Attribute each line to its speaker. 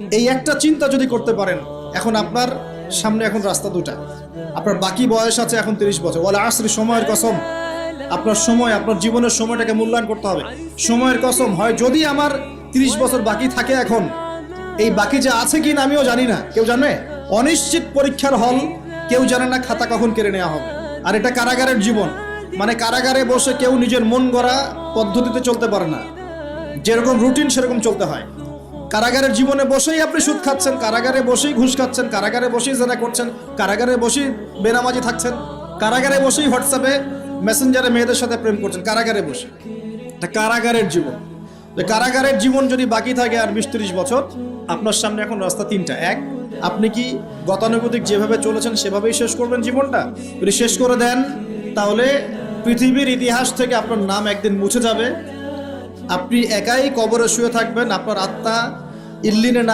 Speaker 1: এই একটা চিন্তা যদি করতে পারেন, এখন আপনার সামনে এখন রাস্তা দুটা, আপনার বাকি বয়স আছে এখন 30 বছর, ওয়াল আসরি, সময়ের কসম, আপনার সময়, আপনার জীবনের সময়টাকে মূল্যায়ন করতে হবে। সময়ের কসম, হয় যদি আমার 30 বছর বাকি থাকে, এখন এই বাকি যে আছে কি না আমিও জানি না, কেউ জানে? অনিশ্চিত পরীক্ষার হল, কেউ জানে না খাতা কখন কেড়ে নেওয়া হবে। আর এটা কারাগারের জীবন, মানে কারাগারে বসে কেউ নিজের মন গড়া পদ্ধতিতে চলতে পারে না, যেরকম রুটিন সেরকম চলতে হয়। কারাগারের জীবনে বসেই আপনি সুদ খাচ্ছেন, কারাগারে বসেই ঘুষ খাচ্ছেন, কারাগারে বসেই জেনা করছেন, কারাগারে বসেই বেনামাজি থাকছেন, কারাগারে বসেই হোয়াটসঅ্যাপে মেসেঞ্জারে মেয়েদের সাথে প্রেম করছেন, কারাগারে বসে। এটা কারাগারের জীবন। কারাগারের জীবন যদি বাকি থাকে আর 20-30 বছর, আপনার সামনে এখন রাস্তা তিনটা। এক, আপনি কি গতানুগতিক যেভাবে চলেছেন সেভাবেই শেষ করবেন জীবনটা? যদি শেষ করে দেন, তাহলে পৃথিবীর ইতিহাস থেকে আপনার নাম একদিন মুছে যাবে, আপনি একাই কবরে শুয়ে থাকবেন, আপনার আত্মা ইল্লিনে না